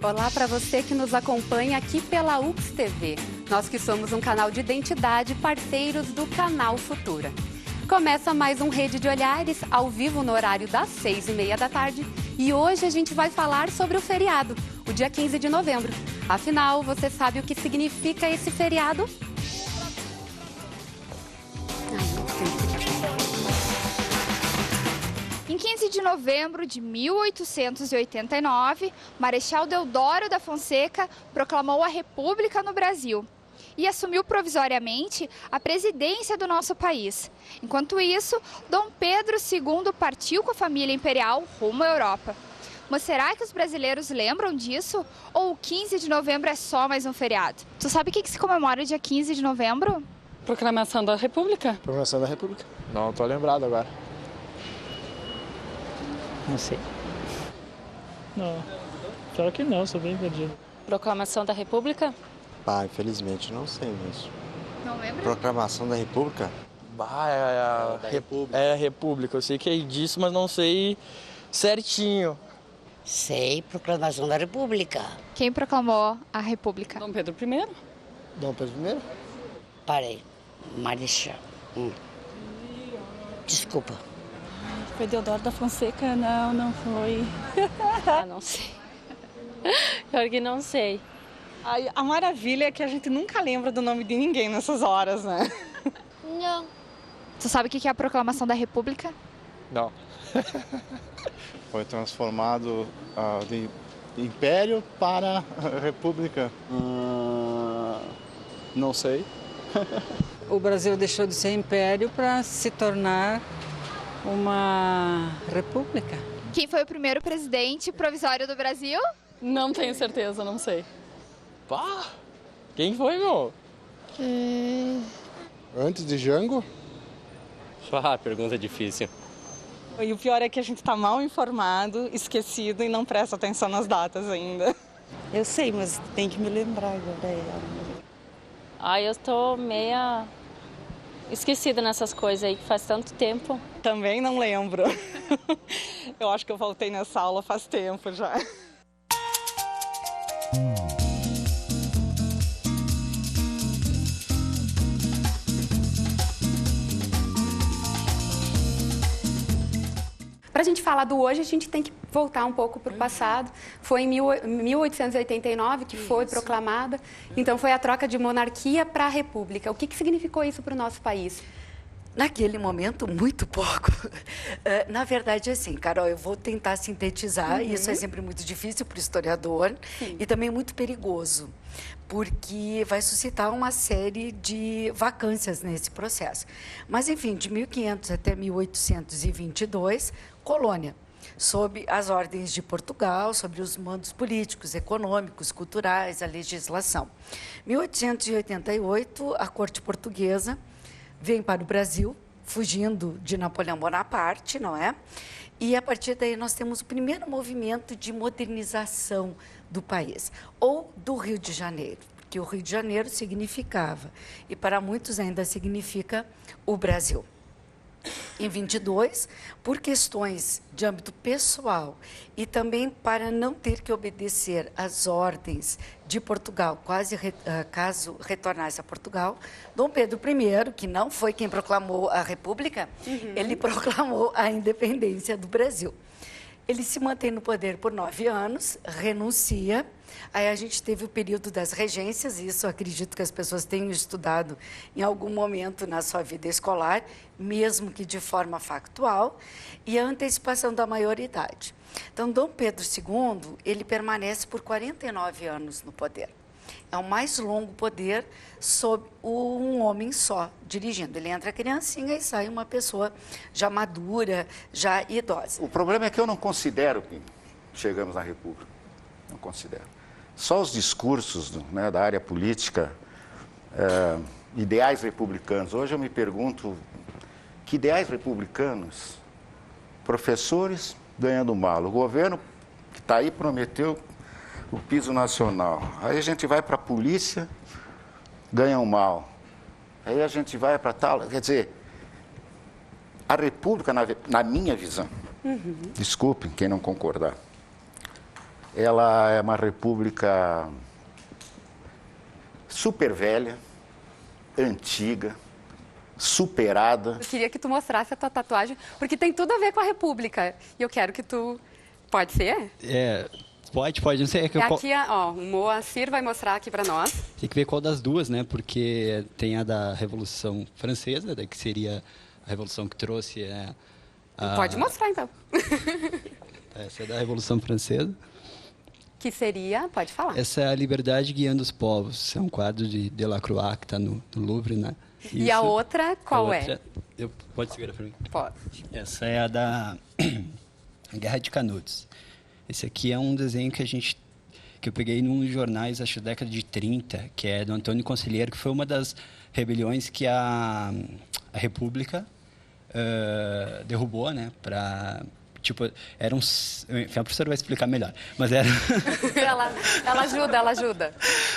Olá para você que nos acompanha aqui pela UX TV. Nós que somos um canal de identidade, parceiros do canal Futura. Começa mais um Rede de Olhares, ao vivo no horário das 6h30 da tarde. E hoje a gente vai falar sobre o feriado, o dia 15 de novembro. Afinal, você sabe o que significa esse feriado? Em 15 de novembro de 1889, Marechal Deodoro da Fonseca proclamou a República no Brasil e assumiu provisoriamente a presidência do nosso país. Enquanto isso, Dom Pedro II partiu com a família imperial rumo à Europa. Mas será que os brasileiros lembram disso? Ou o 15 de novembro é só mais um feriado? Tu sabe o que se comemora dia 15 de novembro? Proclamação da República? Proclamação da República. Não tô lembrado agora. Não sei. Não, pior que não, sou bem perdido. Proclamação da República? Infelizmente não sei mesmo. Não lembra? Proclamação da República? É a República, eu sei que é disso, mas não sei certinho. Sei, proclamação da República. Quem proclamou a República? Dom Pedro I? Dom Pedro I? Parei. Marechal. Desculpa. Foi Deodoro da Fonseca? Não foi. Não sei. Pior que não sei. A maravilha é que a gente nunca lembra do nome de ninguém nessas horas, né? Não. Tu sabe o que é a proclamação da República? Não. Foi transformado de império para república. Não sei. O Brasil deixou de ser império para se tornar uma república. Quem foi o primeiro presidente provisório do Brasil? Não tenho certeza, não sei. Pá! Quem foi, meu? Antes de Jango? Pergunta difícil. E o pior é que a gente está mal informado, esquecido e não presta atenção nas datas ainda. Eu sei, mas tem que me lembrar agora. Eu tô meia esquecida nessas coisas aí, que faz tanto tempo. Também não lembro. Eu acho que eu voltei nessa aula faz tempo já. Para a gente falar do hoje, a gente tem que voltar um pouco para o passado. Foi em 1889 que foi proclamada. Então, foi a troca de monarquia para a república. O que significou isso para o nosso país? Naquele momento, muito pouco. Na verdade, assim, Carol, eu vou tentar sintetizar. Isso é sempre muito difícil para o historiador. Sim. E também muito perigoso, porque vai suscitar uma série de vacâncias nesse processo. Mas, enfim, de 1500 até 1822, colônia, sob as ordens de Portugal, sobre os mandos políticos, econômicos, culturais, a legislação. 1888, a corte portuguesa vem para o Brasil, fugindo de Napoleão Bonaparte, não é? E, a partir daí, nós temos o primeiro movimento de modernização do país, ou do Rio de Janeiro, porque o Rio de Janeiro significava, e para muitos ainda significa, o Brasil. Em 22, por questões de âmbito pessoal e também para não ter que obedecer às ordens de Portugal, caso retornasse a Portugal, Dom Pedro I, que não foi quem proclamou a República, ele proclamou a independência do Brasil. Ele se mantém no poder por 9 anos, renuncia. Aí a gente teve o período das regências, isso acredito que as pessoas tenham estudado em algum momento na sua vida escolar, mesmo que de forma factual, e a antecipação da maioridade. Então, Dom Pedro II, ele permanece por 49 anos no poder. É o mais longo poder sob um homem só dirigindo. Ele entra criancinha e sai uma pessoa já madura, já idosa. O problema é que eu não considero que chegamos na República. Não considero. Só os discursos da área política, ideais republicanos. Hoje eu me pergunto, que ideais republicanos? Professores ganhando mal. O governo que está aí prometeu o piso nacional. Aí a gente vai para a polícia, ganham mal. Aí a gente vai para tal... Quer dizer, a República, na minha visão, desculpem quem não concordar, ela é uma república super velha, antiga, superada. Eu queria que tu mostrasse a tua tatuagem, porque tem tudo a ver com a República. E eu quero que tu... Pode ser? Pode, não sei. Aqui, ó, o Moacir vai mostrar aqui para nós. Tem que ver qual das duas, né? Porque tem a da Revolução Francesa, que seria a revolução que trouxe... Pode mostrar, então. Essa é da Revolução Francesa. Que seria, pode falar. Essa é a Liberdade Guiando os Povos. É um quadro de Delacroix que está no Louvre, né? E a outra, qual é? Pode segurar para mim? Pode. Essa é a da Guerra de Canudos. Esse aqui é um desenho que eu peguei num jornais, acho, da década de 30, que é do Antônio Conselheiro, que foi uma das rebeliões que a República derrubou, né? Tipo, era um... A professora vai explicar melhor, mas era... ela ajuda.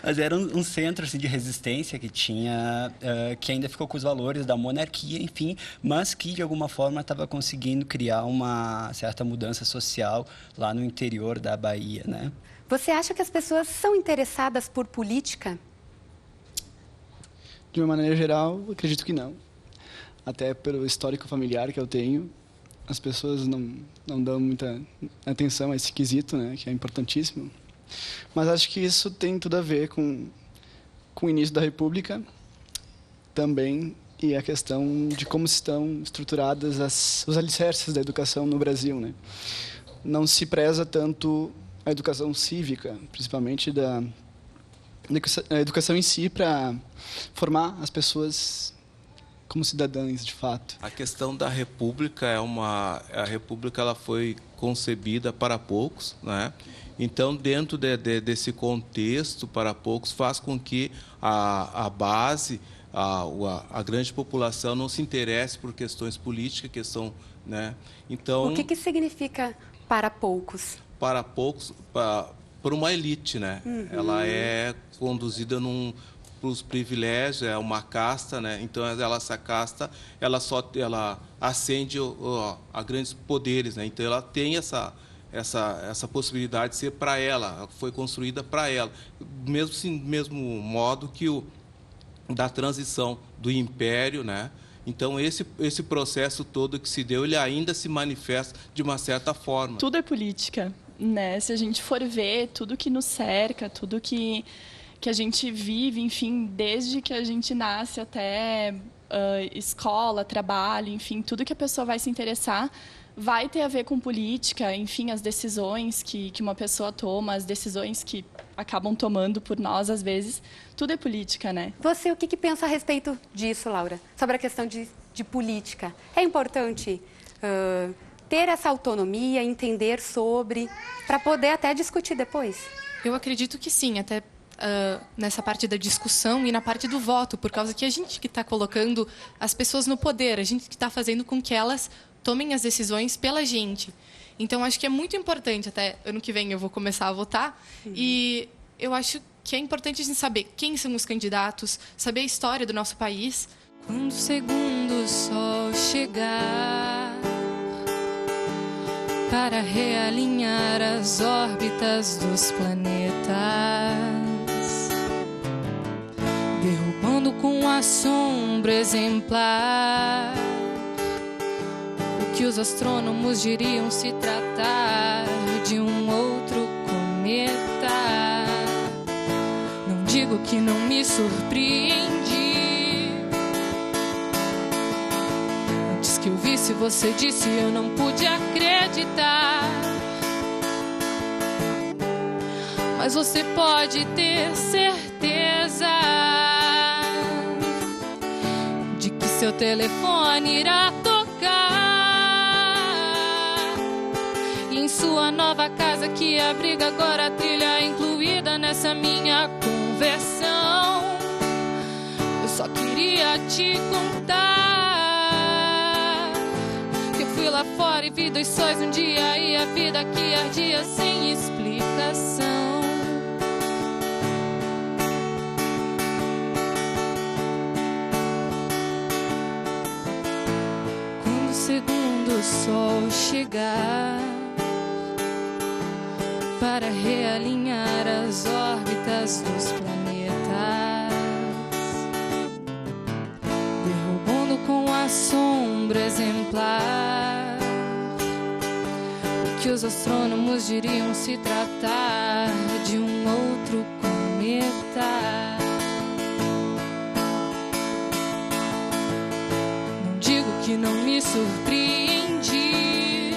Mas era um centro assim, de resistência que tinha, que ainda ficou com os valores da monarquia, enfim, mas que de alguma forma estava conseguindo criar uma certa mudança social lá no interior da Bahia, né? Você acha que as pessoas são interessadas por política? De uma maneira geral, acredito que não. Até pelo histórico familiar que eu tenho, as pessoas não dão muita atenção a esse quesito, né, que é importantíssimo. Mas acho que isso tem tudo a ver com o início da República também, e a questão de como estão estruturadas os alicerces da educação no Brasil, né? Não se preza tanto a educação cívica, principalmente a educação em si, para formar as pessoas como cidadãs, de fato. A questão da República a República ela foi concebida para poucos, né? Então, dentro desse contexto para poucos, faz com que a base, a grande população não se interesse por questões políticas, né? Então, o que significa para poucos? Para poucos, por uma elite, né? Uhum. Ela é conduzida para os privilégios, é uma casta, né? Então essa casta ela ascende a grandes poderes, né? Então ela tem essa possibilidade de ser para ela, foi construída para ela, mesmo modo que da transição do império, né? Então esse processo todo que se deu, ele ainda se manifesta de uma certa forma. Tudo é política, né? Se a gente for ver tudo que nos cerca, tudo que a gente vive, enfim, desde que a gente nasce até escola, trabalho, enfim, tudo que a pessoa vai se interessar vai ter a ver com política, enfim, as decisões que uma pessoa toma, as decisões que acabam tomando por nós, às vezes, tudo é política, né? Você, o que pensa a respeito disso, Laura? Sobre a questão de política. É importante ter essa autonomia, entender sobre, para poder até discutir depois? Eu acredito que sim, até nessa parte da discussão e na parte do voto, por causa que a gente que está colocando as pessoas no poder, a gente que está fazendo com que elas tomem as decisões pela gente. Então, acho que é muito importante, até ano que vem eu vou começar a votar, e eu acho que é importante a gente saber quem são os candidatos, saber a história do nosso país. Quando o segundo sol chegar para realinhar as órbitas dos planetas, derrubando com a sombra exemplar o que os astrônomos diriam se tratar de um outro cometa. Não digo que não me surpreendi. Antes que eu visse, você disse, eu não pude acreditar. Mas você pode ter certeza de que seu telefone irá tocar. E em sua nova casa que abriga agora a trilha incluída nessa minha conversão, eu só queria te contar que eu fui lá fora e vi 2 sóis um dia e a vida que ardia sem explicação. Quando o segundo sol chegar para realinhar as órbitas dos planetas, derrubando com a sombra exemplar o que os astrônomos diriam se tratar de um outro cometa. Não digo que não me surpreendi,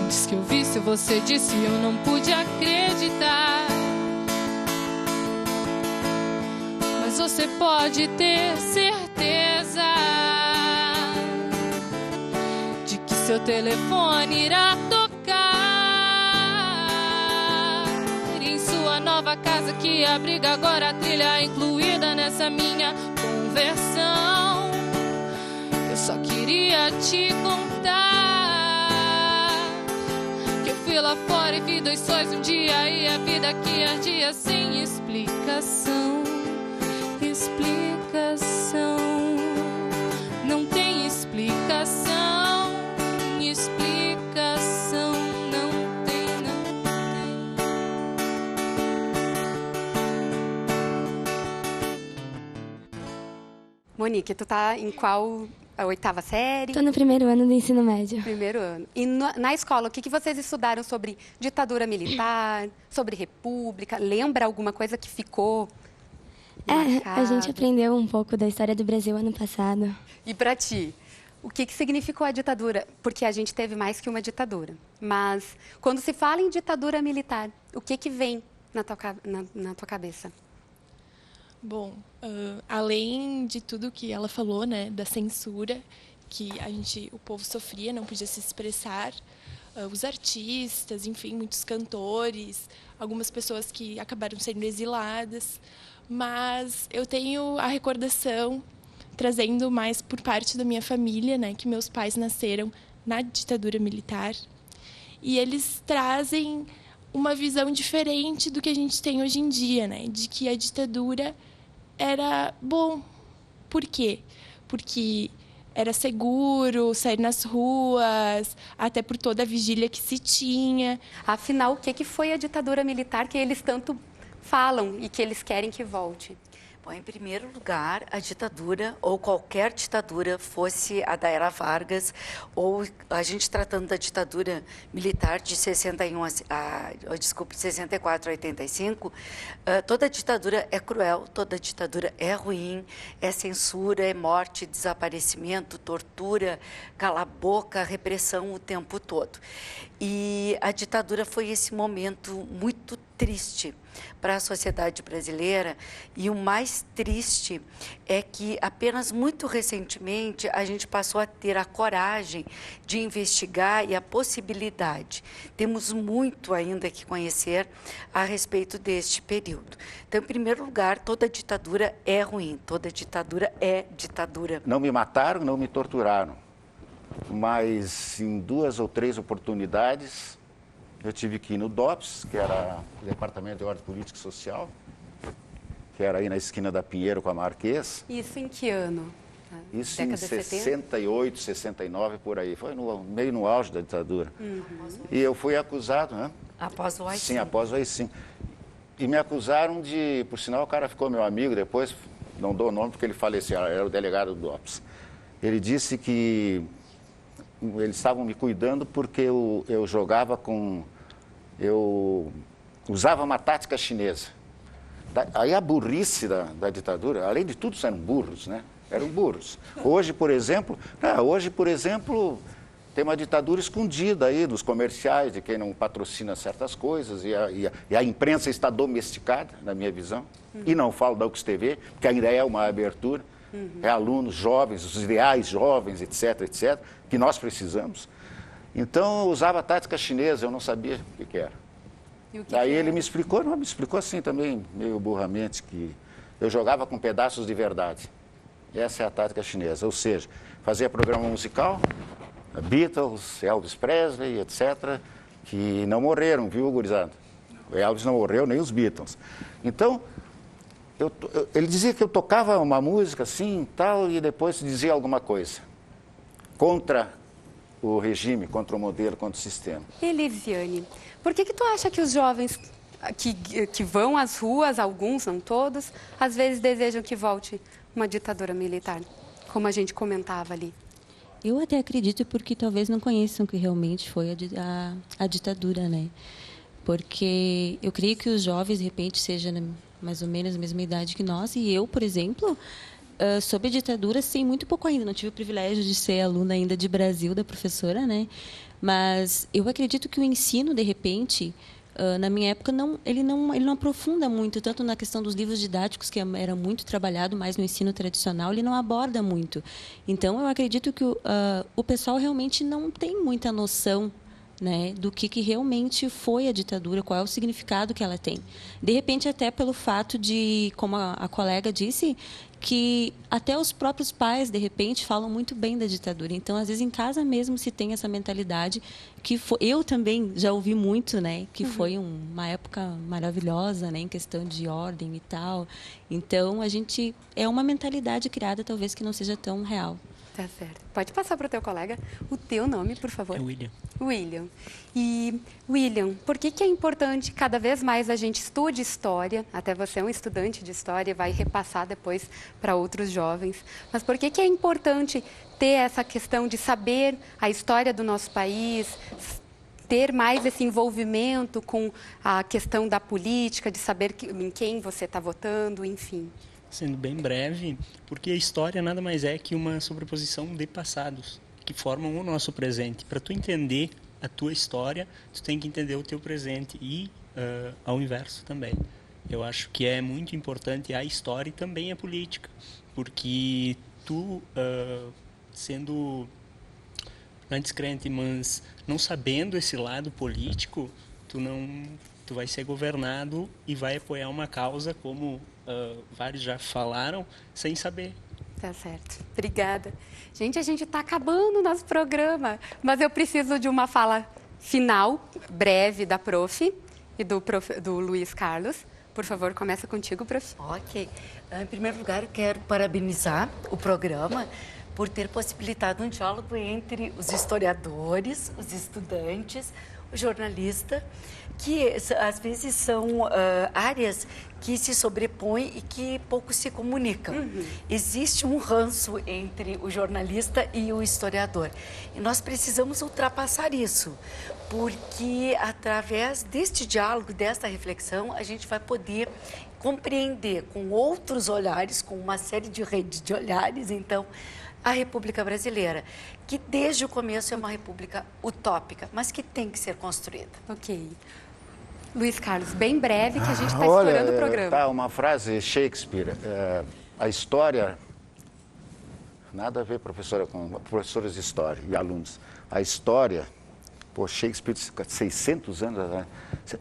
antes que eu visse você disse eu não pude acreditar. Mas você pode ter certeza de que seu telefone irá tocar em sua nova casa que abriga agora a trilha incluída nessa minha conversão. Eu só queria te contar que eu fui lá fora e vi 2 sóis um dia e a vida que ardia sem explicação. Explicação, não tem explicação. Explicação, não tem, não tem. Monique, tu tá em qual, a 8ª série? Tô no 1º ano do ensino médio. 1º ano. E na escola, o que vocês estudaram sobre ditadura militar, sobre república? Lembra alguma coisa que ficou marcado? A gente aprendeu um pouco da história do Brasil ano passado. E pra ti, o que significou a ditadura? Porque a gente teve mais que uma ditadura. Mas quando se fala em ditadura militar, o que vem na tua cabeça? Bom, além de tudo que ela falou, né, da censura que o povo sofria, não podia se expressar, os artistas, enfim, muitos cantores, algumas pessoas que acabaram sendo exiladas, mas eu tenho a recordação, trazendo mais por parte da minha família, né, que meus pais nasceram na ditadura militar, e eles trazem uma visão diferente do que a gente tem hoje em dia, né, de que a ditadura era bom. Por quê? Porque era seguro sair nas ruas, até por toda a vigília que se tinha. Afinal, o que foi a ditadura militar que eles tanto falam e que eles querem que volte? Bom, em primeiro lugar, a ditadura, ou qualquer ditadura, fosse a da era Vargas, ou a gente tratando da ditadura militar de 64 a 85, toda ditadura é cruel, toda ditadura é ruim, é censura, é morte, desaparecimento, tortura, cala-boca, repressão o tempo todo. E a ditadura foi esse momento muito triste para a sociedade brasileira, e o mais triste é que apenas muito recentemente a gente passou a ter a coragem de investigar e a possibilidade. Temos muito ainda que conhecer a respeito deste período. Então, em primeiro lugar, toda ditadura é ruim, toda ditadura é ditadura. Não me mataram, não me torturaram, mas em 2 ou 3 oportunidades eu tive que ir no DOPS, que era o Departamento de Ordem Política e Social, que era aí na esquina da Pinheiro com a Marquês. Isso em que ano? Isso em 68, 69, por aí. Foi meio no auge da ditadura. E eu fui acusado, né? Após o AI-5. Sim, após o AI-5. E me acusaram de... Por sinal, o cara ficou meu amigo depois, não dou o nome porque ele faleceu, era o delegado do DOPS. Ele disse que eles estavam me cuidando porque eu jogava com... Eu usava uma tática chinesa. Aí a burrice da ditadura, além de tudo, eram burros, né? Eram burros. Hoje, por exemplo, tem uma ditadura escondida aí dos comerciais, de quem não patrocina certas coisas, e a imprensa está domesticada, na minha visão. E não falo da UX-TV, porque ainda é uma abertura. É alunos jovens, os ideais jovens, etc., etc., que nós precisamos. Então, eu usava a tática chinesa, eu não sabia o que era. Daí ele me explicou assim também, meio burramente, que eu jogava com pedaços de verdade. Essa é a tática chinesa, ou seja, fazia programa musical, Beatles, Elvis Presley, etc., que não morreram, viu, gurizada? O Elvis não morreu, nem os Beatles. Então, ele dizia que eu tocava uma música assim, tal, e depois dizia alguma coisa contra o regime, contra o modelo, contra o sistema. Elisiane, por que tu acha que os jovens que vão às ruas, alguns, não todos, às vezes desejam que volte uma ditadura militar, como a gente comentava ali? Eu até acredito porque talvez não conheçam o que realmente foi a ditadura, né? Porque eu creio que os jovens, de repente, sejam mais ou menos a mesma idade que nós. E eu, por exemplo, sob a ditadura, sei muito pouco ainda. Não tive o privilégio de ser aluna ainda de Brasil, da professora, né? Mas eu acredito que o ensino, de repente, na minha época, ele não aprofunda muito, tanto na questão dos livros didáticos, que era muito trabalhado, mais no ensino tradicional, ele não aborda muito. Então, eu acredito que o pessoal realmente não tem muita noção, né, do que realmente foi a ditadura, qual é o significado que ela tem. De repente, até pelo fato de, como a colega disse, que até os próprios pais, de repente, falam muito bem da ditadura. Então, às vezes, em casa mesmo se tem essa mentalidade que eu também já ouvi muito, né? Que foi uma época maravilhosa, né? Em questão de ordem e tal. Então, é uma mentalidade criada, talvez, que não seja tão real. Tá certo. Pode passar para o teu colega o teu nome, por favor. É William. William. E, William, por que é importante cada vez mais a gente estude história? Até você é um estudante de história e vai repassar depois para outros jovens. Mas por que é importante ter essa questão de saber a história do nosso país, ter mais esse envolvimento com a questão da política, de saber em quem você está votando, enfim? Sendo bem breve, porque a história nada mais é que uma sobreposição de passados que formam o nosso presente. Para tu entender a tua história, tu tem que entender o teu presente e ao inverso também. Eu acho que é muito importante a história e também a política, porque tu, sendo descrente, mas não sabendo esse lado político, tu vai ser governado e vai apoiar uma causa como vários já falaram, sem saber. Tá certo. Obrigada. Gente, a gente está acabando o nosso programa, mas eu preciso de uma fala final, breve, da prof. E do Luiz Carlos. Por favor, começa contigo, prof. Ok. Em primeiro lugar, eu quero parabenizar o programa por ter possibilitado um diálogo entre os historiadores, os estudantes, o jornalista, que às vezes são áreas que se sobrepõem e que pouco se comunicam. Existe um ranço entre o jornalista e o historiador. E nós precisamos ultrapassar isso, porque através deste diálogo, desta reflexão, a gente vai poder compreender com outros olhares, com uma série de redes de olhares, então, a República Brasileira, que desde o começo é uma república utópica, mas que tem que ser construída. Ok. Luiz Carlos, bem breve, que a gente está estourando o programa. Tá, uma frase Shakespeare. A história... Nada a ver, professora, com professores de história e alunos. A história... Shakespeare, 600 anos, né?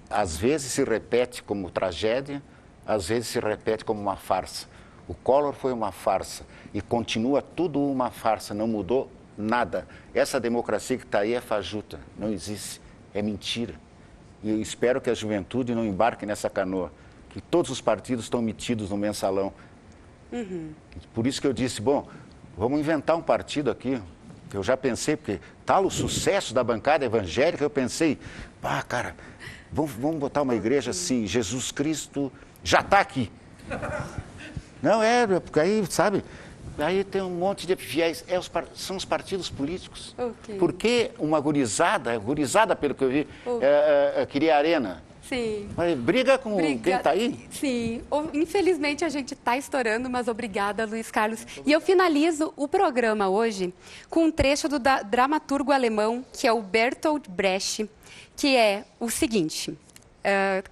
Às vezes se repete como tragédia, às vezes se repete como uma farsa. O Collor foi uma farsa e continua tudo uma farsa, não mudou nada. Essa democracia que está aí é fajuta, não existe, é mentira. E eu espero que a juventude não embarque nessa canoa, que todos os partidos estão metidos no mensalão. Por isso que eu disse, bom, vamos inventar um partido aqui. Eu já pensei, porque tal o sucesso da bancada evangélica, eu pensei, cara, vamos botar uma igreja assim, Jesus Cristo já está aqui. Não, porque aí, sabe, aí tem um monte de fiéis, são os partidos políticos. Okay. Por que uma gurizada pelo que eu vi, queria arena? Sim. Mas briga com quem está aí? Sim. Infelizmente, a gente está estourando, mas obrigada, Luiz Carlos. E eu finalizo o programa hoje com um trecho do dramaturgo alemão, que é o Bertolt Brecht, que é o seguinte,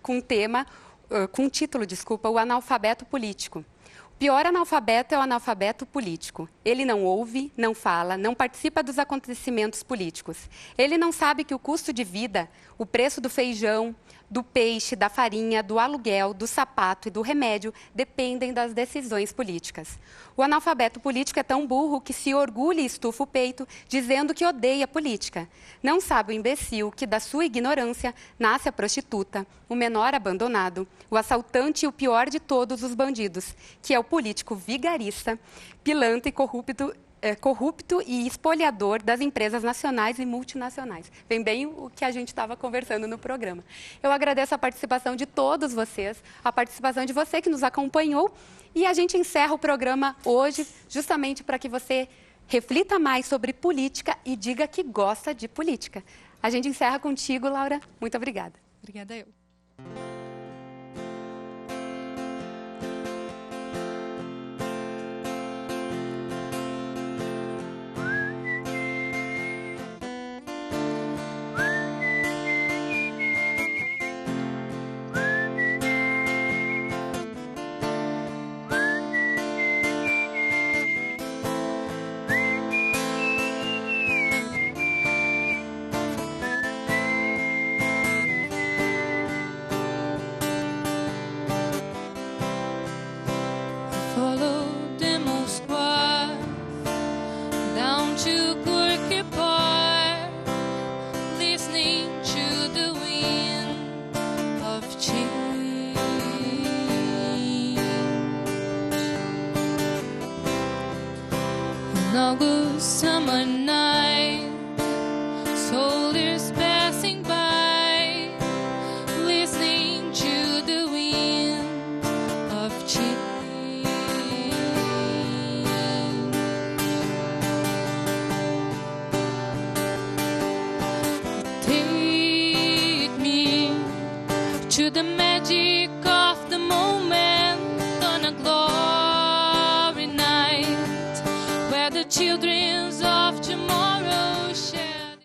com o título, o analfabeto político. O pior analfabeto é o analfabeto político. Ele não ouve, não fala, não participa dos acontecimentos políticos. Ele não sabe que o custo de vida, o preço do feijão, do peixe, da farinha, do aluguel, do sapato e do remédio dependem das decisões políticas. O analfabeto político é tão burro que se orgulha e estufa o peito, dizendo que odeia a política. Não sabe o imbecil que da sua ignorância nasce a prostituta, o menor abandonado, o assaltante e o pior de todos os bandidos, que é o político vigarista, pilantra e corrupto corrupto e espoliador das empresas nacionais e multinacionais. Vem bem o que a gente estava conversando no programa. Eu agradeço a participação de todos vocês, a participação de você que nos acompanhou, e a gente encerra o programa hoje justamente para que você reflita mais sobre política e diga que gosta de política. A gente encerra contigo, Laura. Muito obrigada. Obrigada eu. August summer night, soldiers passing by, listening to the wind of change. Take me to the magic